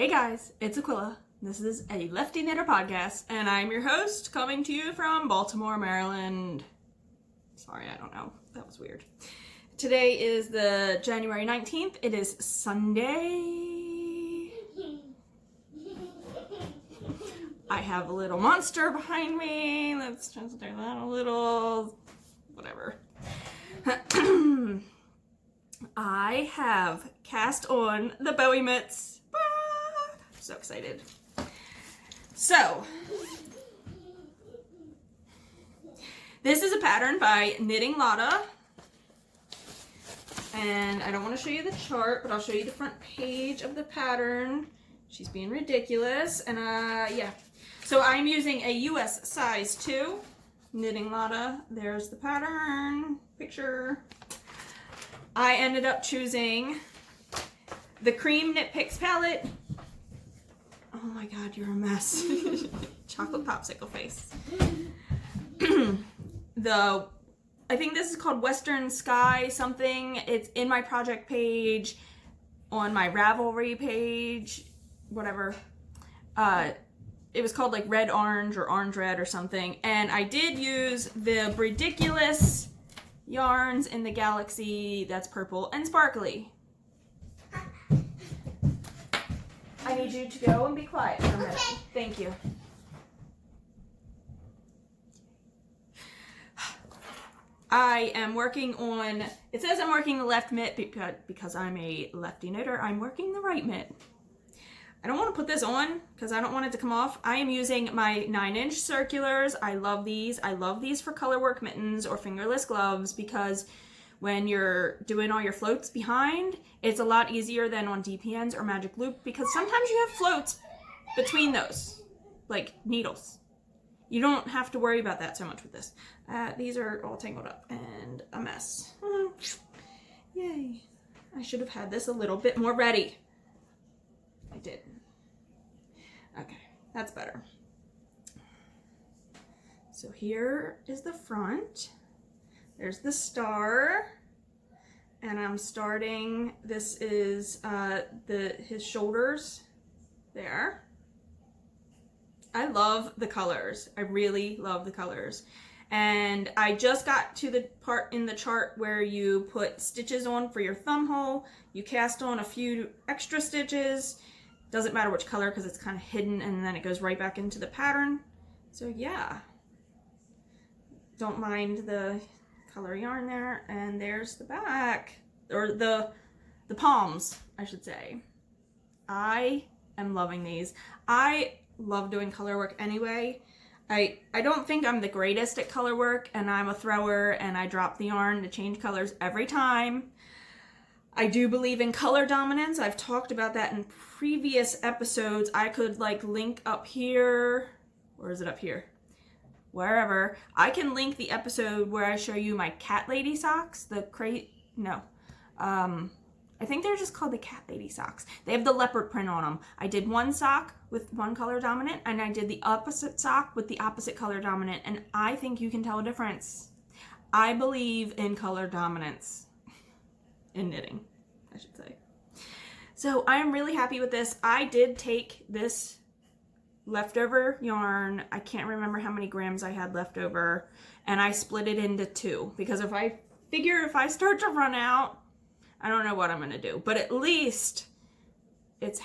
Hey guys, it's Aquila. This is a Lefty Knitter podcast, and I'm your host, coming to you from Baltimore, Maryland. Sorry, I don't know. That was weird. Today is the January 19th. It is Sunday. I have a little monster behind me. Let's just do that a little. Whatever. I have cast on the Bowie mitts. Ah, I'm so excited. So, this is a pattern by Knitting Lotta. And I don't want to show you the chart, but I'll show you the front page of the pattern. She's being ridiculous. And yeah. So I'm using a US size 2. Knitting Lotta. There's the pattern picture. I ended up choosing the Cream Knit Picks palette. Oh my god, you're a mess. Chocolate popsicle face. I think this is called Western Sky something. It's in my project page, on my Ravelry page, whatever. It was called like Red Orange or Orange Red or something. And I did use the ridiculous yarns in the Galaxy that's purple and sparkly. I need you to go and be quiet for a minute. Okay. Thank you. I am working on, it says I'm working the left mitt because I'm a lefty knitter. I'm working the right mitt. I don't want to put this on because I don't want it to come off. I am using my 9-inch circulars. I love these. I love these for color work mittens or fingerless gloves because when you're doing all your floats behind, it's a lot easier than on DPNs or Magic Loop because sometimes you have floats between those, like needles. You don't have to worry about that so much with this. These are all tangled up and a mess. Yay. I should have had this a little bit more ready. I did. Okay, that's better. So here is the front. There's the star. And I'm starting, this is his shoulders there. I love the colors. I really love the colors. And I just got to the part in the chart where you put stitches on for your thumb hole. You cast on a few extra stitches. Doesn't matter which color because it's kind of hidden, and then it goes right back into the pattern. So yeah. Don't mind the color yarn there. And there's the back. Or the palms, I should say. I am loving these. I love doing color work anyway. I don't think I'm the greatest at color work, and I'm a thrower and I drop the yarn to change colors every time. I do believe in color dominance. I've talked about that in previous episodes. I could like link up here, or is it up here? Wherever. I can link the episode where I show you my cat lady socks, I think they're just called the cat lady socks. They have the leopard print on them. I did one sock with one color dominant, and I did the opposite sock with the opposite color dominant, and I think you can tell a difference. I believe in color dominance. In knitting, I should say. So I'm really happy with this. I did take this leftover yarn. I can't remember how many grams I had left over, and I split it into 2 because if I start to run out, I don't know what I'm going to do, but at least it's,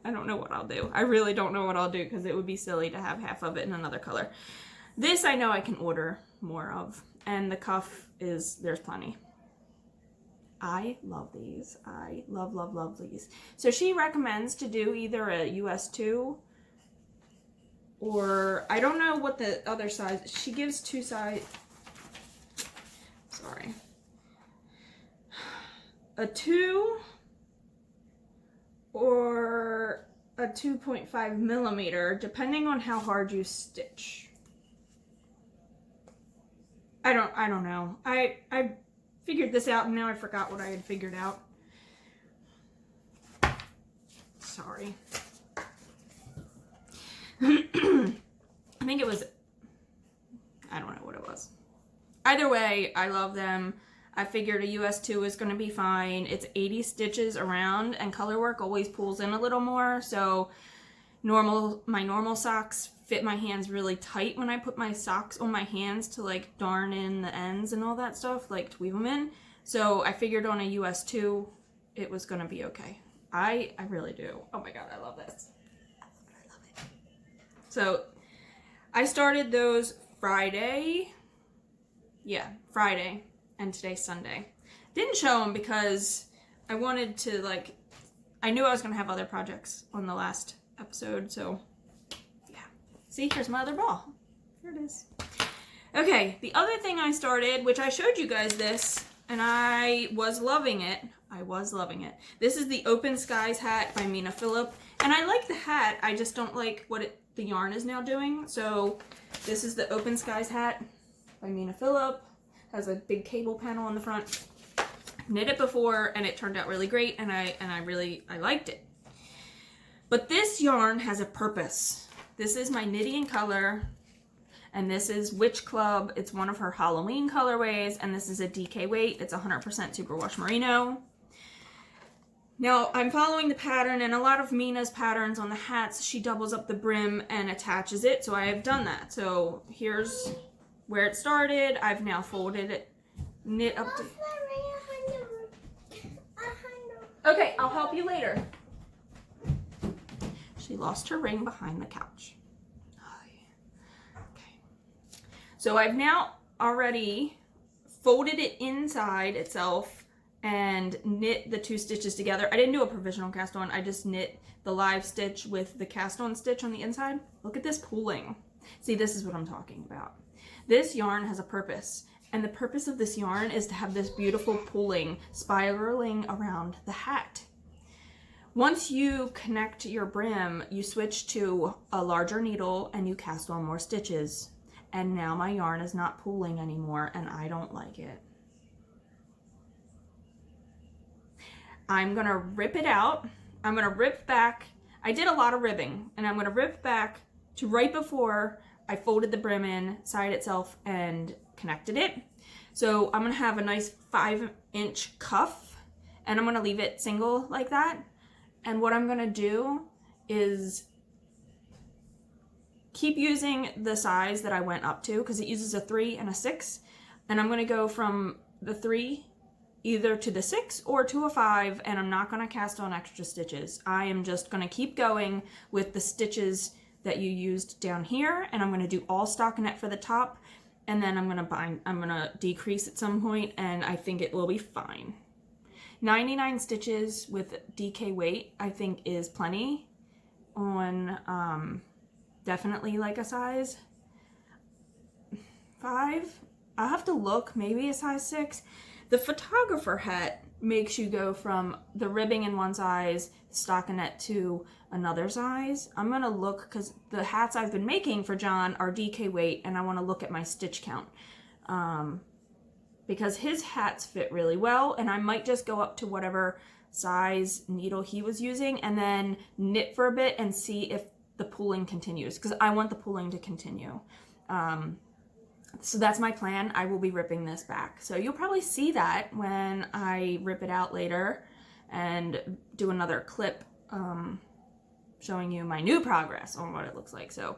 I don't know what I'll do. I really don't know what I'll do because it would be silly to have half of it in another color. This I know I can order more of, and the cuff is, there's plenty. I love these. I love, love, love these. So she recommends to do either a US 2 or I don't know what the other size, she gives 2 size, sorry. A 2 or a 2.5 millimeter, depending on how hard you stitch. I don't know. I figured this out and now I forgot what I had figured out. Sorry. I think it was, I don't know what it was. Either way, I love them. I figured a US 2 is going to be fine. It's 80 stitches around, and color work always pulls in a little more, so my normal socks fit my hands really tight when I put my socks on my hands to like darn in the ends and all that stuff, like to weave them in. So I figured on a US 2 it was going to be okay. I really do. Oh my god, I love this. I love it. So I started those Friday. Yeah, Friday. And today's Sunday. Didn't show them because I wanted to, like, I knew I was going to have other projects on the last episode, so yeah. See, here's my other ball. Here it is. Okay, the other thing I started, which I showed you guys this, and I was loving it. This is the Open Skies hat by Mina Phillip, and I like the hat, I just don't like what the yarn is now doing. So this is the Open Skies hat by Mina Phillip. Has a big cable panel on the front. Knit it before and it turned out really great, and I liked it. But this yarn has a purpose. This is my Knitty in Color, and this is Witch Club. It's one of her Halloween colorways, and this is a DK weight. It's 100% superwash merino. Now I'm following the pattern, and a lot of Mina's patterns on the hats, she doubles up the brim and attaches it, so I have done that. So here's where it started. I've now folded it, knit up to... Okay, I'll help you later. She lost her ring behind the couch. Okay. So I've now already folded it inside itself and knit the 2 stitches together. I didn't do a provisional cast on, I just knit the live stitch with the cast on stitch on the inside. Look at this pooling. See, this is what I'm talking about. This yarn has a purpose, and the purpose of this yarn is to have this beautiful pooling spiraling around the hat. Once you connect your brim, you switch to a larger needle and you cast on more stitches. And now my yarn is not pooling anymore, and I don't like it. I'm gonna rip it out. I'm gonna rip back. I did a lot of ribbing, and I'm gonna rip back to right before I folded the brim inside itself and connected it. So I'm gonna have a nice 5-inch cuff, and I'm gonna leave it single like that. And what I'm gonna do is keep using the size that I went up to, because it uses a 3 and a 6. And I'm gonna go from the 3 either to the 6 or to a 5, and I'm not gonna cast on extra stitches. I am just gonna keep going with the stitches that you used down here, and I'm going to do all stockinette for the top, and then I'm going to decrease at some point, and I think it will be fine. 99 stitches with DK weight I think is plenty on definitely like a size 5. I'll have to look, maybe a size 6. The photographer hat makes you go from the ribbing in one size, stockinette, to another size. I'm gonna look, because the hats I've been making for John are DK weight, and I want to look at my stitch count, because his hats fit really well, and I might just go up to whatever size needle he was using and then knit for a bit and see if the pooling continues, because I want the pooling to continue. So that's my plan. I will be ripping this back. So you'll probably see that when I rip it out later and do another clip showing you my new progress on what it looks like. So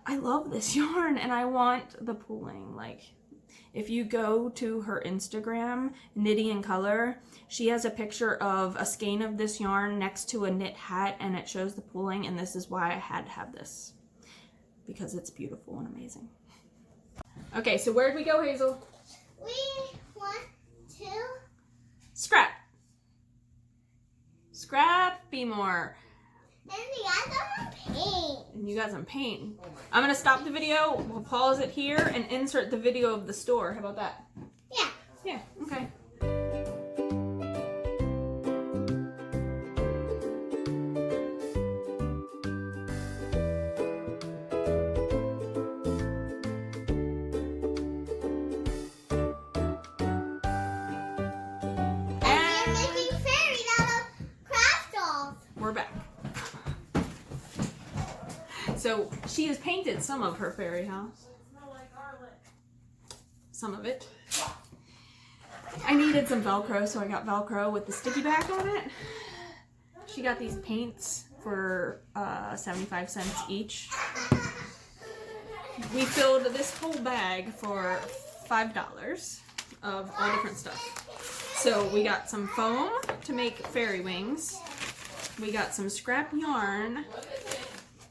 I love this yarn, and I want the pooling. Like, if you go to her Instagram, Knitty in Color, she has a picture of a skein of this yarn next to a knit hat, and it shows the pooling, and this is why I had to have this, because it's beautiful and amazing. Okay, so where'd we go, Hazel? We want to scrap. Scrap BMore. And we got some paint. And you got some paint. I'm gonna stop the video. We'll pause it here and insert the video of the store. How about that? Yeah. Yeah. Okay. We're back. So she has painted some of her fairy house. Some of it. I needed some Velcro, so I got Velcro with the sticky back on it. She got these paints for 75 cents each. We filled this whole bag for $5 of all different stuff. So we got some foam to make fairy wings. We got some scrap yarn,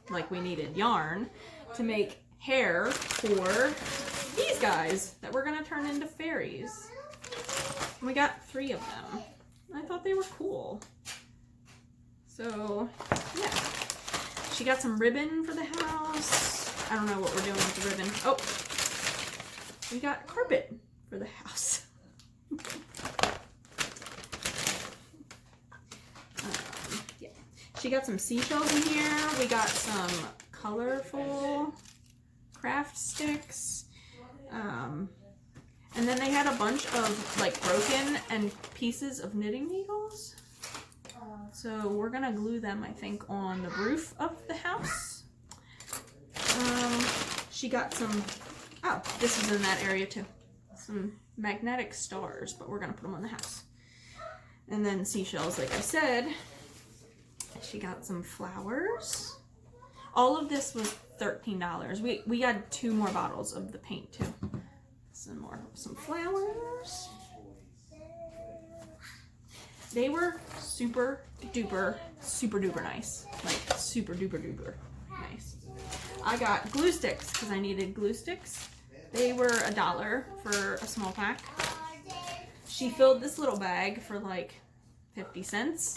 like we needed yarn, to make hair for these guys that we're gonna turn into fairies. And we got 3 of them. I thought they were cool. So, yeah. She got some ribbon for the house. I don't know what we're doing with the ribbon. Oh, we got carpet for the house. Yeah. She got some seashells in here. We got some colorful craft sticks. And then they had a bunch of like broken and pieces of knitting needles. So we're gonna glue them, I think, on the roof of the house. She got some, oh, this is in that area too. Some magnetic stars, but we're gonna put them on the house. And then seashells, like I said. She got some flowers. All of this was $13. We got 2 more bottles of the paint too. Some flowers. They were super duper nice. Like super duper nice. I got glue sticks because I needed glue sticks. They were $1 for a small pack. She filled this little bag for like 50 cents.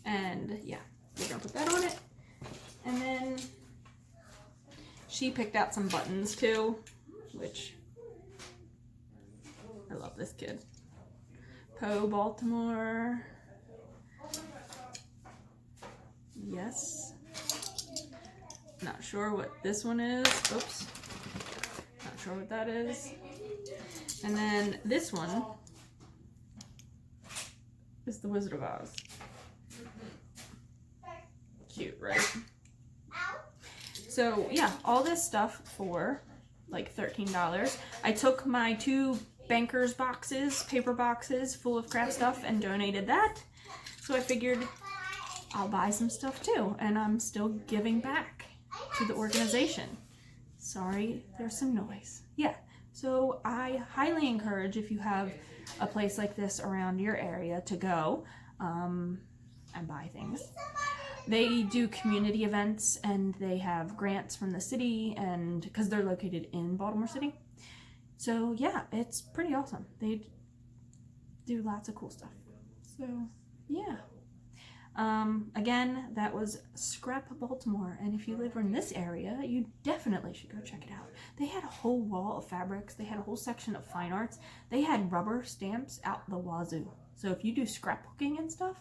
And yeah, we're gonna put that on it. And then she picked out some buttons too, which I love this kid. Po Baltimore. Yes. Not sure what this one is. Oops. Not sure what that is. And then this one is the Wizard of Oz. Cute, right? So yeah, all this stuff for like $13. I took my 2 Bankers boxes, paper boxes full of craft stuff and donated that. So I figured I'll buy some stuff too, and I'm still giving back to the organization. Sorry, there's some noise. Yeah, so I highly encourage, if you have a place like this around your area, to go and buy things. They do community events and they have grants from the city, and because they're located in Baltimore City. So yeah, it's pretty awesome. They do lots of cool stuff. So yeah. Again, that was Scrap Baltimore, and if you live in this area, you definitely should go check it out. They had a whole wall of fabrics. They had a whole section of fine arts. They had rubber stamps out the wazoo. So if you do scrapbooking and stuff,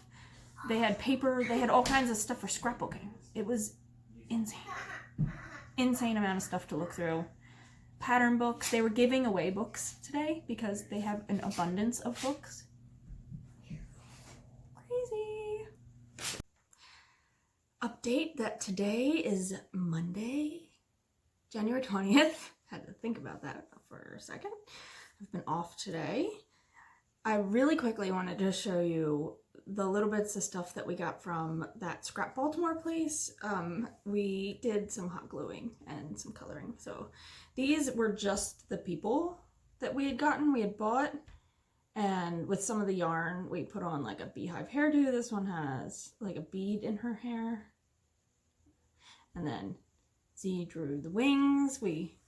they had paper, they had all kinds of stuff for scrapbooking. It was insane. Insane amount of stuff to look through. Pattern books. They were giving away books today because they have an abundance of books. Crazy. Update that today is Monday, January 20th. Had to think about that for a second. I've been off today. I really quickly wanted to show you the little bits of stuff that we got from that Scrap Baltimore place. We did some hot gluing and some coloring. So these were just the people that we had bought. And with some of the yarn, we put on like a beehive hairdo. This one has like a bead in her hair. And then Z drew the wings. We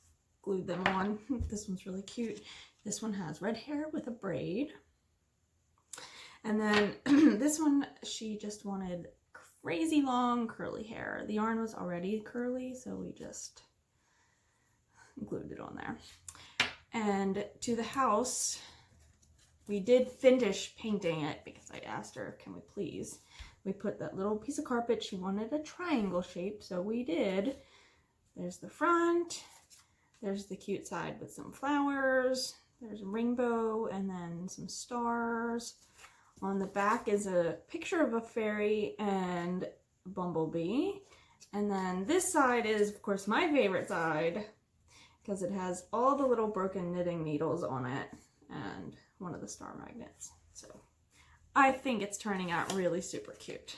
glued them on. This one's really cute. This one has red hair with a braid. And then this one, she just wanted crazy long curly hair. The yarn was already curly, so we just glued it on there. And to the house, we did finish painting it because I asked her, can we please? We put that little piece of carpet. She wanted a triangle shape, so we did. There's the front. There's the cute side with some flowers. There's a rainbow and then some stars. On the back is a picture of a fairy and a bumblebee. And then this side is, of course, my favorite side because it has all the little broken knitting needles on it. And one of the star magnets. So I think it's turning out really super cute.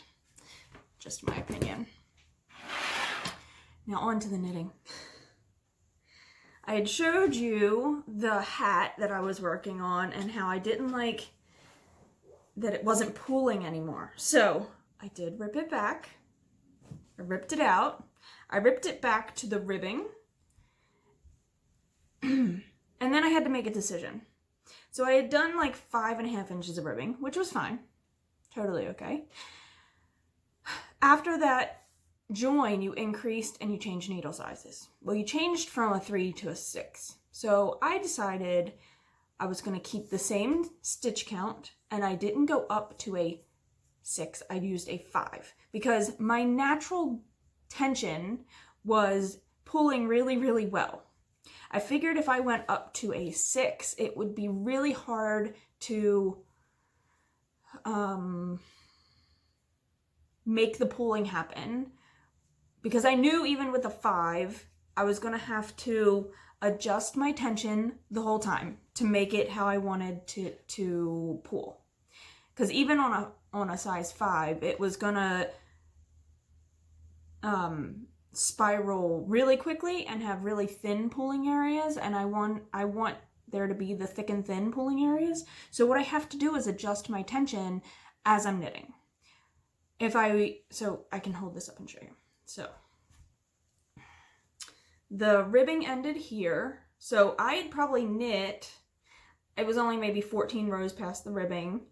Just my opinion. Now on to the knitting. I had showed you the hat that I was working on and how I didn't like that it wasn't pooling anymore. So I did rip it back. I ripped it out. I ripped it back to the ribbing. And then I had to make a decision. So I had done like 5.5 inches of ribbing, which was fine. Totally okay. After that join, you increased and you changed needle sizes. Well, you changed from a 3 to a 6. So I decided I was going to keep the same stitch count, and I didn't go up to a 6. I used a 5 because my natural tension was pulling really, really well. I figured if I went up to a 6, it would be really hard to make the pulling happen, because I knew even with a 5, I was going to have to adjust my tension the whole time to make it how I wanted to pull. Because even on a size 5, it was going to spiral really quickly and have really thin pulling areas, and I want there to be the thick and thin pulling areas. So what I have to do is adjust my tension as I'm knitting. So I can hold this up and show you. So the ribbing ended here. So I had probably knit, it was only maybe 14 rows past the ribbing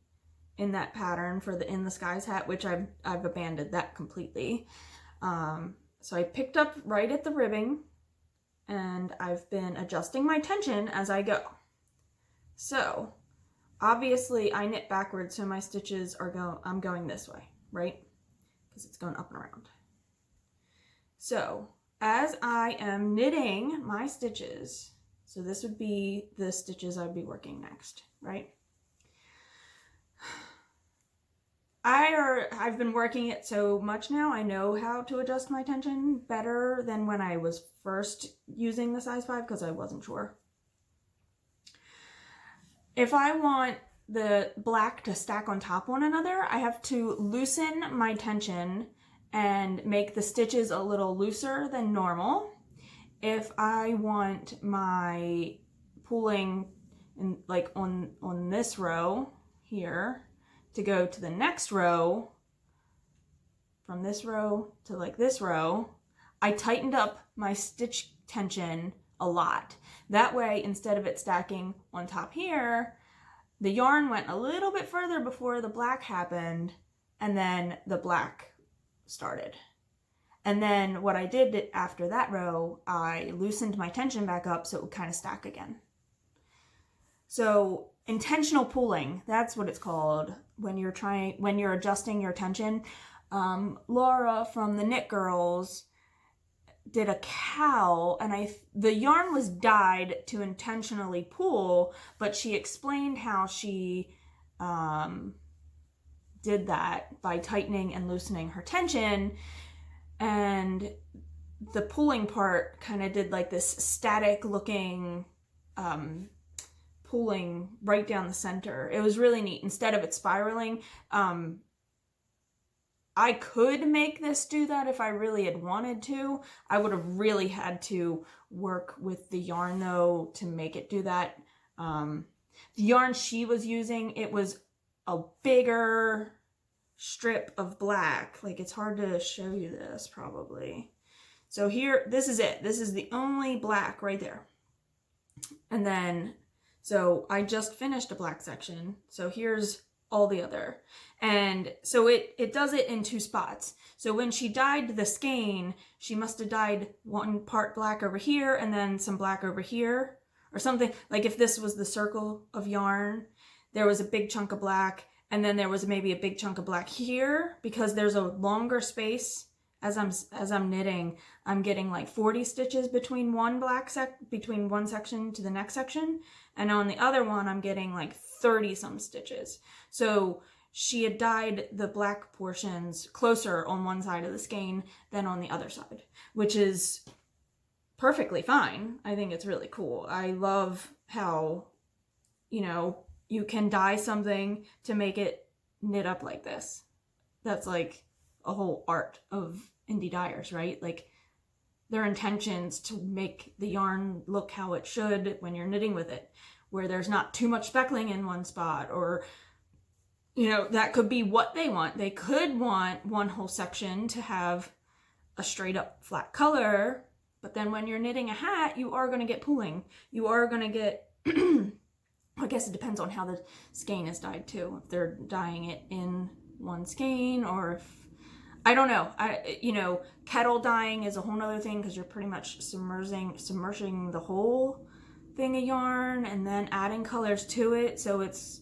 in that pattern for the In the Skies hat, which I've abandoned that completely. So I picked up right at the ribbing, and I've been adjusting my tension as I go. So obviously I knit backwards, so my stitches are I'm going this way, right? Because it's going up and around. So as I am knitting my stitches, so this would be the stitches I'd be working next, right? I've been working it so much now, I know how to adjust my tension better than when I was first using the size 5, because I wasn't sure. If I want the black to stack on top one another, I have to loosen my tension and make the stitches a little looser than normal. If I want my pulling in, like on this row here, to go to the next row, from this row to like this row, I tightened up my stitch tension a lot. That way, instead of it stacking on top here, the yarn went a little bit further before the black happened, and then the black started. And then what I did after that row, I loosened my tension back up so it would kind of stack again. So intentional pulling, that's what it's called when you're adjusting your tension. Laura from the Knit Girls did a cowl, and the yarn was dyed to intentionally pull, but she explained how she did that by tightening and loosening her tension, and the pulling part kind of did like this static looking pulling right down the center. It was really neat. Instead of it spiraling, I could make this do that if I really had wanted to. I would have really had to work with the yarn though to make it do that. The yarn she was using, it was a bigger strip of black. Like, it's hard to show you this probably. So here, this is it. This is the only black right there. And then, so I just finished a black section. So here's all the other. And so it does it in 2 spots. So when she dyed the skein, she must have dyed one part black over here and then some black over here or something. Like if this was the circle of yarn, there was a big chunk of black, and then there was maybe a big chunk of black here, because there's a longer space as I'm knitting. I'm getting like 40 stitches between one section to the next section, and on the other one I'm getting like 30 some stitches. So she had dyed the black portions closer on one side of the skein than on the other side, which is perfectly fine. I think it's really cool. I love how, you know, you can dye something to make it knit up like this. That's like a whole art of indie dyers, right? Like their intentions to make the yarn look how it should when you're knitting with it, where there's not too much speckling in one spot, or you know, that could be what they want. They could want one whole section to have a straight up flat color, but then when you're knitting a hat, you are going to get pooling. You are going to get, I guess it depends on how the skein is dyed too. If they're dyeing it in one skein, or if, I don't know. You know, kettle dyeing is a whole nother thing because you're pretty much submerging the whole thing of yarn and then adding colors to it. So it's,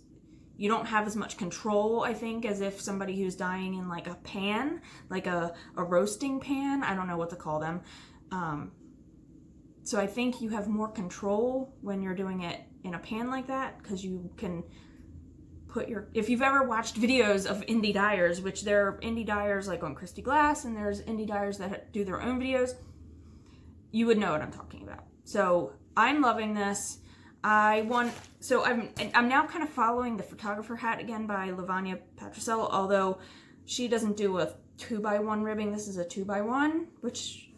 you don't have as much control, I think, as if somebody who's dyeing in like a pan, like a roasting pan. I don't know what to call them. So I think you have more control when you're doing it in a pan like that, because you can put your, if you've ever watched videos of indie dyers, which there are indie dyers like on Christy Glass, and there's indie dyers that do their own videos, you would know what I'm talking about. So I'm loving this. I'm now kind of following the photographer hat again by Lavanya Patricella, although she doesn't do a 2x1 ribbing. This is a 2x1, which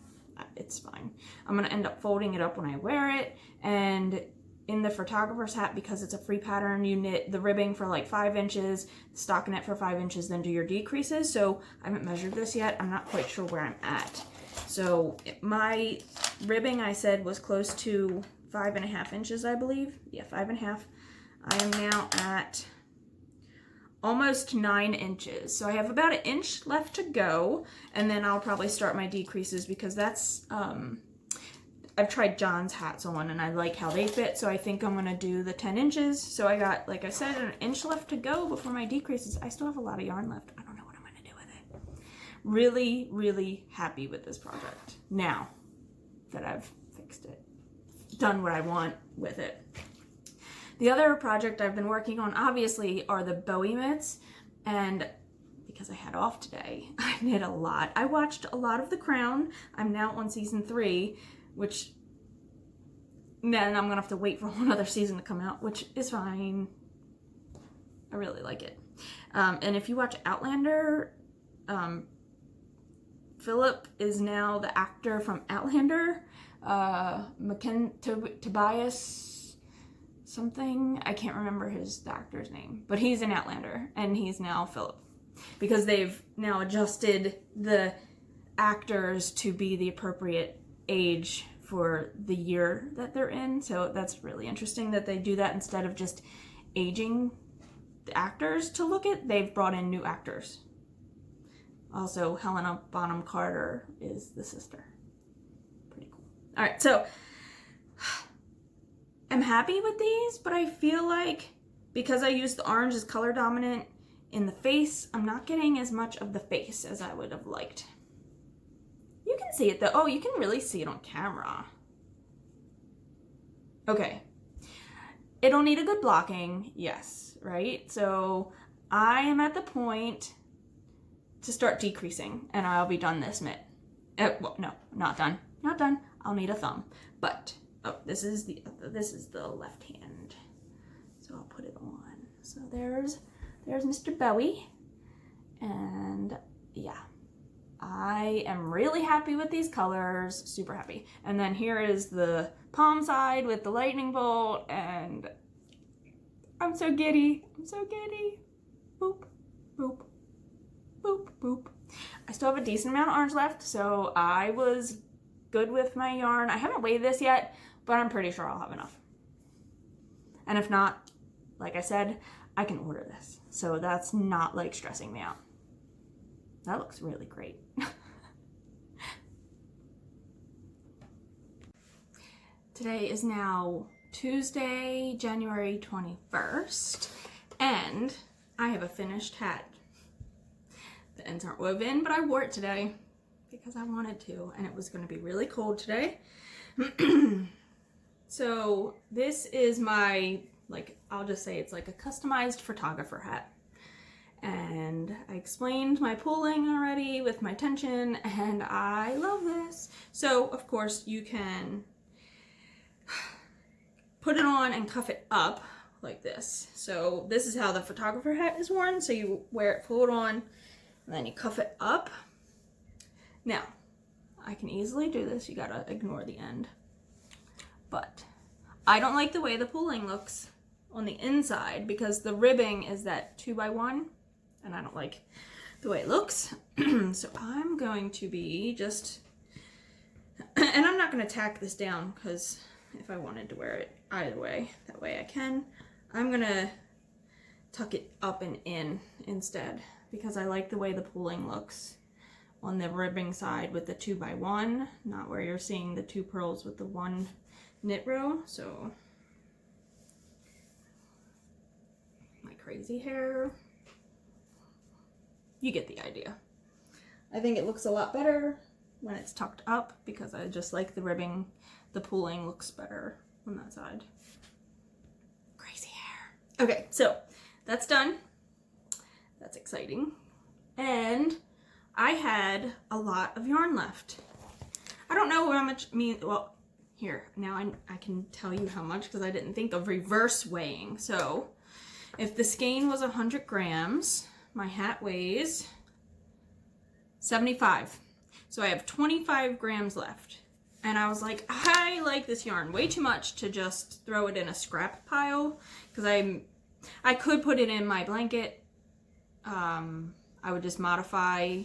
it's fine. I'm going to end up folding it up when I wear it. And in the photographer's hat, because it's a free pattern, you knit the ribbing for like 5 inches, stockinette for 5 inches, then do your decreases. So I haven't measured this yet. I'm not quite sure where I'm at. So my ribbing, I said, was close to 5.5 inches, I believe. Yeah, 5.5. I am now at almost 9 inches. So I have about 1 inch left to go, and then I'll probably start my decreases, because that's, I've tried John's hats on and I like how they fit. So I think I'm gonna do the 10 inches. So I got, like I said, 1 inch left to go before my decreases. I still have a lot of yarn left. I don't know what I'm gonna do with it. Really, really happy with this project now that I've fixed it, done what I want with it. The other project I've been working on, obviously, are the Bowie mitts, and because I had off today, I knit a lot. I watched a lot of The Crown. I'm now on season 3, which then I'm gonna have to wait for another season to come out, which is fine. I really like it. And if you watch Outlander, Philip is now the actor from Outlander. Tobias something, I can't remember the actor's name, but he's in Outlander, and he's now Philip, because they've now adjusted the actors to be the appropriate age for the year that they're in. So that's really interesting that they do that. Instead of just aging the actors to look at, they've brought in new actors. Also, Helena Bonham Carter is the sister. Pretty cool. All right, so I'm happy with these, but I feel like because I used the orange as color dominant in the face, I'm not getting as much of the face as I would have liked. You can see it though. Oh, you can really see it on camera. Okay. It'll need a good blocking, yes, right? So I am at the point to start decreasing, and I'll be done this mitt. Well, no, not done. Not done. I'll need a thumb. But oh, this is the left hand. So I'll put it on. So there's Mr. Bowie. And yeah, I am really happy with these colors. Super happy. And then here is the palm side with the lightning bolt, and I'm so giddy. I'm so giddy. Boop, boop, boop, boop. I still have a decent amount of orange left, so I was good with my yarn. I haven't weighed this yet, but I'm pretty sure I'll have enough. And if not, like I said, I can order this. So that's not like stressing me out. That looks really great. Today is now Tuesday, January 21st, and I have a finished hat. The ends aren't woven, but I wore it today because I wanted to, and it was going to be really cold today. So this is my, like, I'll just say it's like a customized photographer hat. And I explained my pooling already with my tension, and I love this. So of course you can put it on and cuff it up like this. So this is how the photographer hat is worn. So you wear it, pull it on, and then you cuff it up. Now, I can easily do this. You gotta ignore the end. But I don't like the way the pooling looks on the inside because the ribbing is that 2x1 and I don't like the way it looks. So I'm going to be just, and I'm not going to tack this down because if I wanted to wear it either way, that way I can. I'm going to tuck it up and in instead because I like the way the pooling looks on the ribbing side with the 2x1, not where you're seeing the 2 pearls with the 1 knit row. So my crazy hair, you get the idea. I think it looks a lot better when it's tucked up because I just like the ribbing, the pooling looks better on that side. Crazy hair. Okay, so that's done. That's exciting. And I had a lot of yarn left. I don't know how much, well, here, now I can tell you how much because I didn't think of reverse weighing. So if the skein was 100 grams, my hat weighs 75. So I have 25 grams left. And I was like, I like this yarn way too much to just throw it in a scrap pile because I could put it in my blanket. I would just modify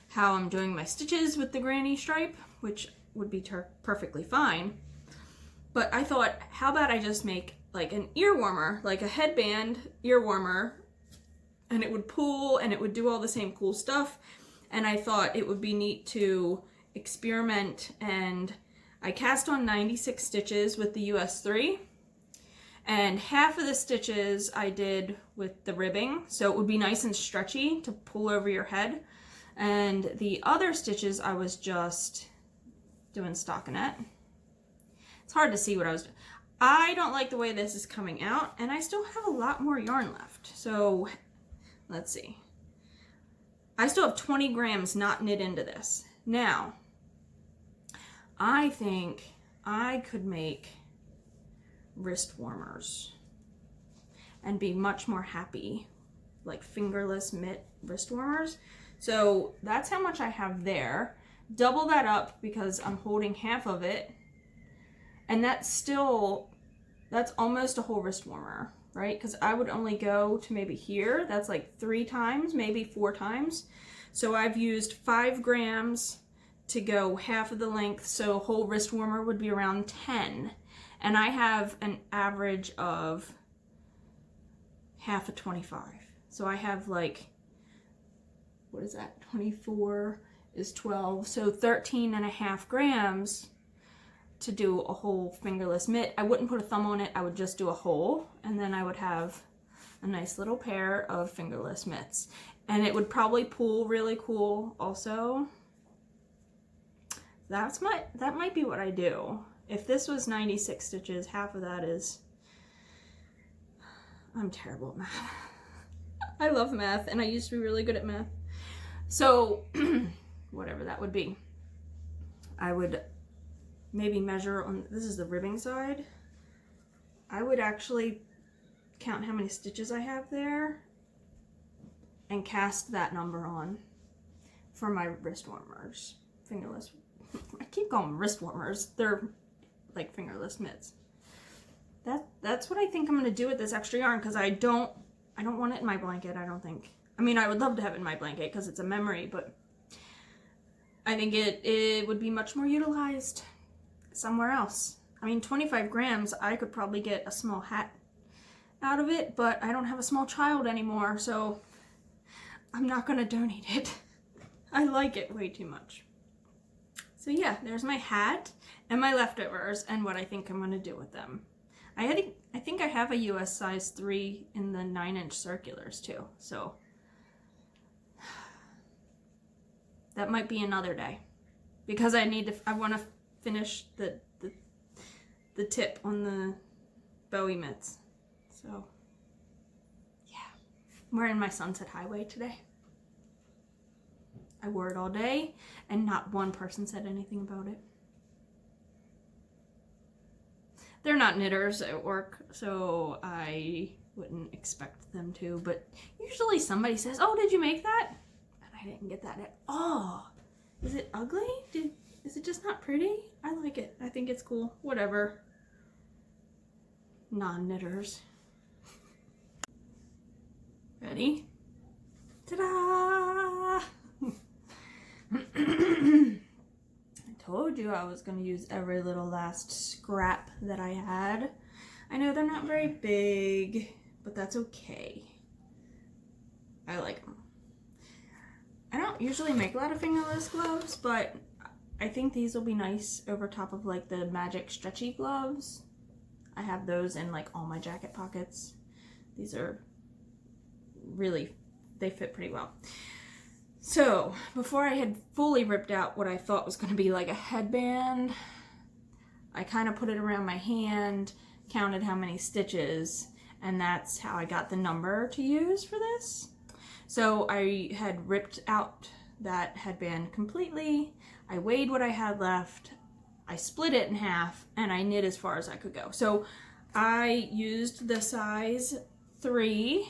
how I'm doing my stitches with the granny stripe, which would be perfectly fine. But I thought, how about I just make like an ear warmer, like a headband ear warmer, and it would pull and it would do all the same cool stuff. And I thought it would be neat to experiment, and I cast on 96 stitches with the US 3. And half of the stitches I did with the ribbing, so it would be nice and stretchy to pull over your head. And the other stitches I was just doing stockinette. It's hard to see what I was doing. I don't like the way this is coming out, and I still have a lot more yarn left. So let's see. I still have 20 grams not knit into this. Now, I think I could make wrist warmers and be much more happy, like fingerless mitt wrist warmers. So that's how much I have there. Double that up because I'm holding half of it, and that's almost a whole wrist warmer, right? Because I would only go to maybe here. That's like 3 times, maybe 4 times. So I've used 5 grams to go half of the length, so a whole wrist warmer would be around 10. And I have an average of half of 25. So I have like, what is that? 24 is 12. So 13.5 grams to do a whole fingerless mitt. I wouldn't put a thumb on it. I would just do a hole, and then I would have a nice little pair of fingerless mitts. And it would probably pull really cool also. That might be what I do. If this was 96 stitches, half of that is, I'm terrible at math. I love math, and I used to be really good at math. So, whatever that would be. I would maybe measure on, this is the ribbing side. I would actually count how many stitches I have there and cast that number on for my wrist warmers. Fingerless. I keep calling them wrist warmers. They're like fingerless mitts. That's what I think I'm gonna do with this extra yarn, because I don't want it in my blanket, I don't think. I mean, I would love to have it in my blanket because it's a memory, but I think it would be much more utilized somewhere else. I mean, 25 grams, I could probably get a small hat out of it, but I don't have a small child anymore, so I'm not gonna donate it. I like it way too much. So yeah, there's my hat and my leftovers and what I think I'm gonna do with them. I think I have a US size 3 in the 9-inch circulars too, so that might be another day, because I want to finish the tip on the Bowie mitts. So yeah, I'm wearing my Sunset Highway today. I wore it all day and not one person said anything about it. They're not knitters at work, so I wouldn't expect them to, but usually somebody says, oh, did you make that? And I didn't get that at all. Is it ugly? Is it just not pretty? I like it. I think it's cool. Whatever. Non-knitters. Ready? Ta-da! I told you I was going to use every little last scrap that I had. I know they're not very big, but that's okay. I like them. I don't usually make a lot of fingerless gloves, but I think these will be nice over top of like the magic stretchy gloves. I have those in like all my jacket pockets. These are really, they fit pretty well. So before I had fully ripped out what I thought was going to be like a headband, I kind of put it around my hand, counted how many stitches, and that's how I got the number to use for this. So I had ripped out that headband completely. I weighed what I had left. I split it in half and I knit as far as I could go. So I used the size 3,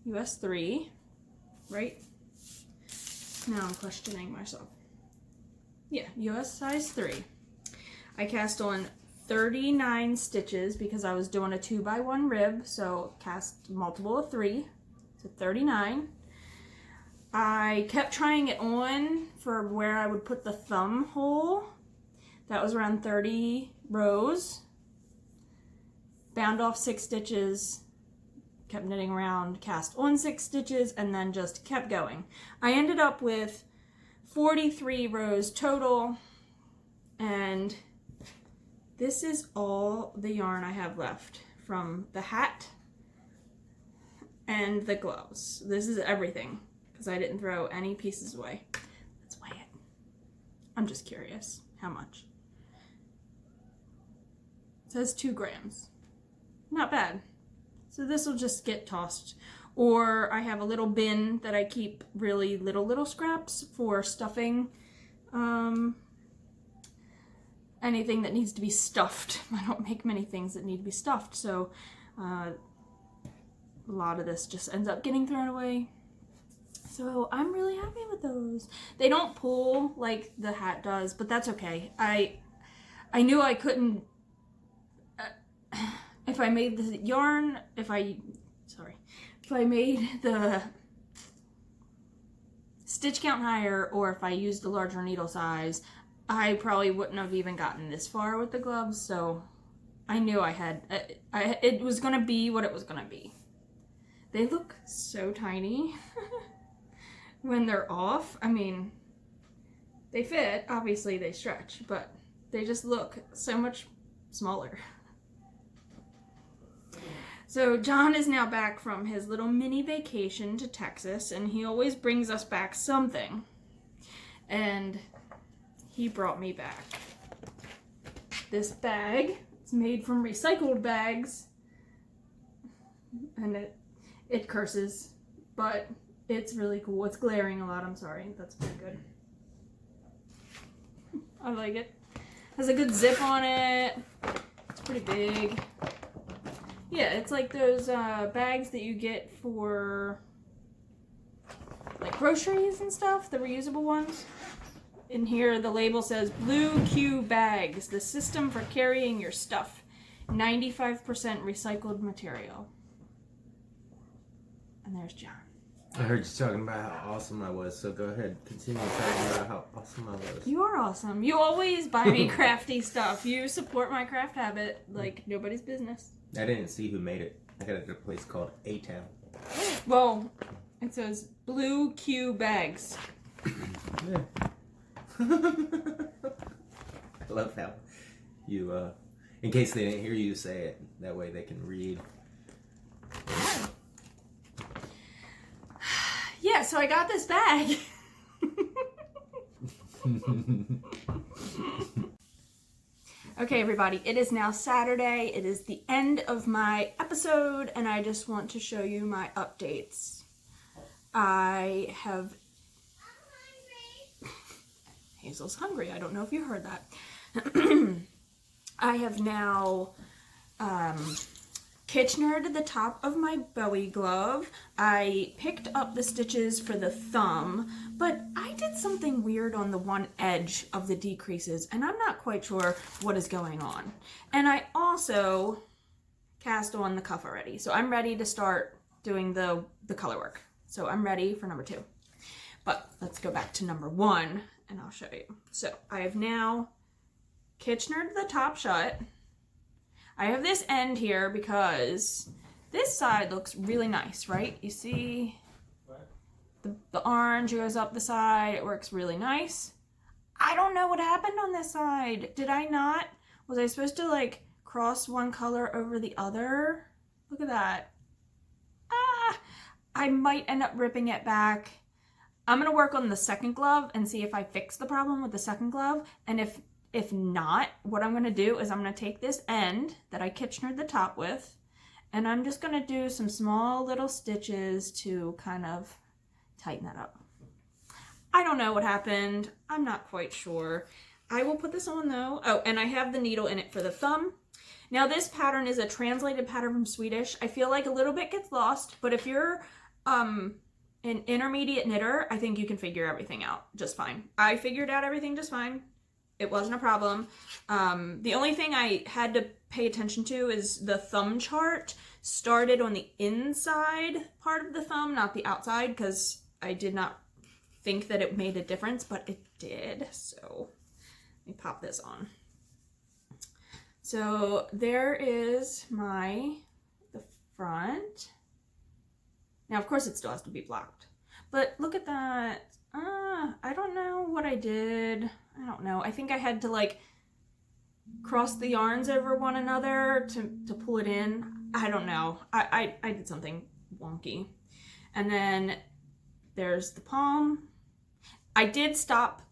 US 3, right? Now I'm questioning myself. Yeah, US size 3. I cast on 39 stitches because I was doing a 2x1 rib, so cast multiple of 3, so 39. I kept trying it on for where I would put the thumb hole. That was around 30 rows. Bound off 6 stitches, kept knitting around, cast on 6 stitches, and then just kept going. I ended up with 43 rows total, and this is all the yarn I have left from the hat and the gloves. This is everything, because I didn't throw any pieces away. Let's weigh it. I'm just curious how much. It says 2 grams. Not bad. So this will just get tossed. Or I have a little bin that I keep really little scraps for stuffing anything that needs to be stuffed. I don't make many things that need to be stuffed, so a lot of this just ends up getting thrown away. So I'm really happy with those. They don't pull like the hat does, but that's okay. I knew I couldn't, if I made the yarn, if I made the stitch count higher, or if I used a larger needle size, I probably wouldn't have even gotten this far with the gloves. So I knew I had, it was gonna be what it was gonna be. They look so tiny when they're off. I mean, they fit, obviously they stretch, but they just look so much smaller. So John is now back from his little mini vacation to Texas, and he always brings us back something. And he brought me back this bag. It's made from recycled bags, and it curses, but it's really cool. It's glaring a lot, I'm sorry. That's pretty good. I like it. Has a good zip on it. It's pretty big. Yeah, it's like those bags that you get for like groceries and stuff, the reusable ones. In here, the label says Blue Q Bags, the system for carrying your stuff. 95% recycled material. And there's John. I heard you talking about how awesome I was, so go ahead, continue talking about how awesome I was. You are awesome. You always buy me crafty stuff. You support my craft habit like nobody's business. I didn't see who made it. I got it at a place called A-Town. Well, it says Blue Q Bags. Yeah. I love how you, in case they didn't hear you say it, that way they can read. Yeah, so I got this bag. Okay, everybody, it is now Saturday. It is the end of my episode, and I just want to show you my updates. I have... Hazel's hungry. I don't know if you heard that. I have now Kitchenered the top of my Bowie glove. I picked up the stitches for the thumb, but I did something weird on the one edge of the decreases, and I'm not quite sure what is going on. And I also cast on the cuff already, so I'm ready to start doing the color work. So I'm ready for number 2. But let's go back to number 1, and I'll show you. So I have now Kitchenered the top shut. I have this end here because this side looks really nice, right? You see the orange goes up the side. It works really nice. I don't know what happened on this side. Did I not? Was I supposed to like cross one color over the other? Look at that. Ah, I might end up ripping it back. I'm going to work on the second glove and see if I fix the problem with the second glove. And if not, what I'm going to do is I'm going to take this end that I Kitchenered the top with, and I'm just going to do some small little stitches to kind of tighten that up. I don't know what happened. I'm not quite sure. I will put this on though. Oh, and I have the needle in it for the thumb. Now this pattern is a translated pattern from Swedish. I feel like a little bit gets lost, but if you're an intermediate knitter, I think you can figure everything out just fine. I figured out everything just fine. It wasn't a problem. The only thing I had to pay attention to is the thumb chart started on the inside part of the thumb, not the outside, because I did not think that it made a difference, but it did. So let me pop this on. So there is the front. Now, of course, it still has to be blocked, but look at that. I don't know what I did. I don't know. I think I had to like cross the yarns over one another to pull it in. I don't know. I did something wonky. And then there's the palm. I did stop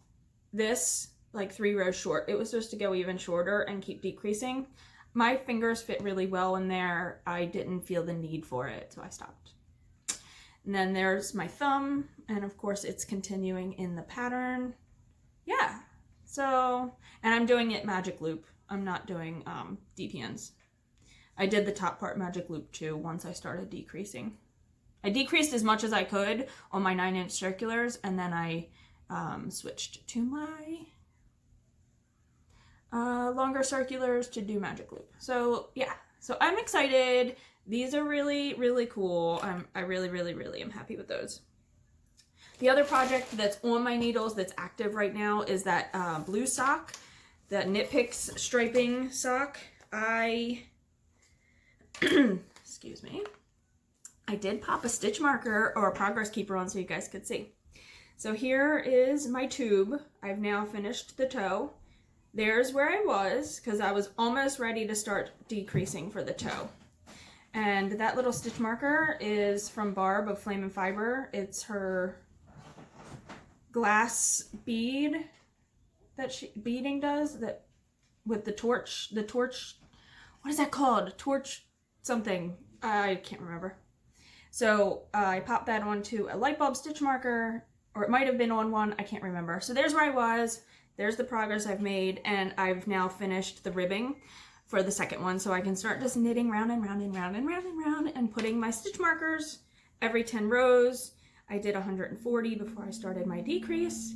this like 3 rows short. It was supposed to go even shorter and keep decreasing. My fingers fit really well in there. I didn't feel the need for it, so I stopped. And then there's my thumb, and of course it's continuing in the pattern. Yeah, so, and I'm doing it magic loop. I'm not doing DPNs. I did the top part magic loop too once I started decreasing. I decreased as much as I could on my 9-inch circulars, and then I switched to my longer circulars to do magic loop. So yeah, so I'm excited. These are really, really cool. I really, really, really am happy with those. The other project that's on my needles that's active right now is that blue sock, the Knit Picks striping sock. Excuse me. I did pop a stitch marker or a progress keeper on so you guys could see. So here is my tube. I've now finished the toe. There's where I was because I was almost ready to start decreasing for the toe. And that little stitch marker is from Barb of Flame and Fiber. It's her glass bead that she beading does that with the torch, what is that called? Torch something. I can't remember. So I popped that onto a light bulb stitch marker, or it might have been on one, I can't remember. So there's where I was, there's the progress I've made, and I've now finished the ribbing for the second one, so I can start just knitting round and round and round and round and round and putting my stitch markers every 10 rows. I did 140 before I started my decrease.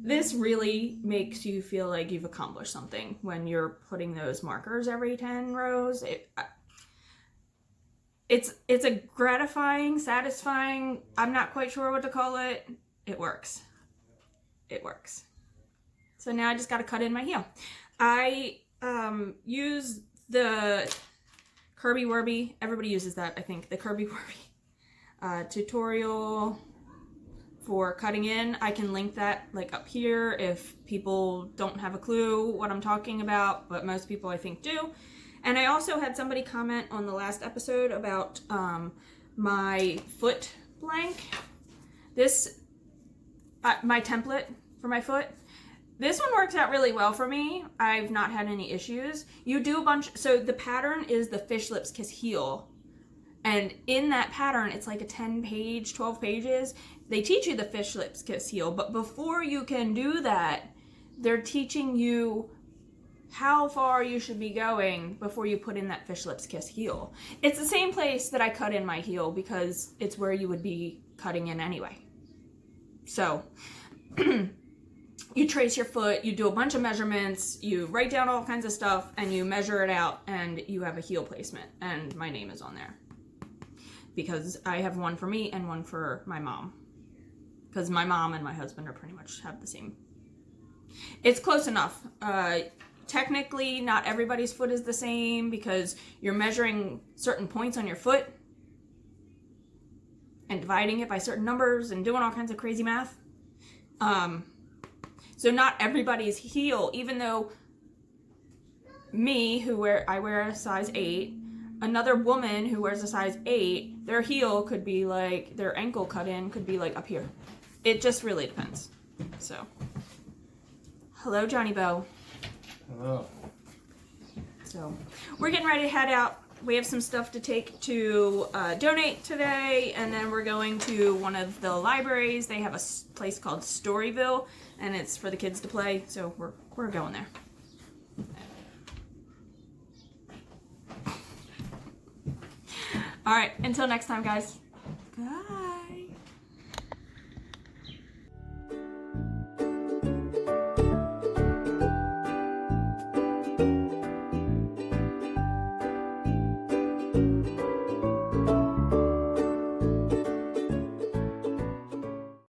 This really makes you feel like you've accomplished something when you're putting those markers every 10 rows. It's a gratifying, satisfying, I'm not quite sure what to call it. It works. It works. So now I just got to cut in my heel. I use the Kirby Werby, everybody uses that, I think, the Kirby Werby tutorial for cutting in. I can link that like up here if people don't have a clue what I'm talking about, but most people I think do. And I also had somebody comment on the last episode about my foot blank. This, my template for my foot. This one works out really well for me. I've not had any issues. You do a bunch, so the pattern is the Fish Lips Kiss Heel. And in that pattern, it's like a 10-page, 12 pages. They teach you the Fish Lips Kiss Heel, but before you can do that, they're teaching you how far you should be going before you put in that fish lips kiss heel. It's the same place that I cut in my heel because it's where you would be cutting in anyway. So you trace your foot, you do a bunch of measurements, you write down all kinds of stuff, and you measure it out, and you have a heel placement, and my name is on there. Because I have one for me and one for my mom. Because my mom and my husband are pretty much have the same. It's close enough. Technically, not everybody's foot is the same because you're measuring certain points on your foot and dividing it by certain numbers and doing all kinds of crazy math. So not everybody's heel, even though me, I wear a size 8, another woman who wears a size 8, their heel could be like, their ankle cut in could be like up here. It just really depends. So, hello, Johnny Bo. Hello. So, we're getting ready to head out. We have some stuff to take to donate today, and then we're going to one of the libraries. They have a place called Storyville, and it's for the kids to play, so we're going there. All right, until next time, guys.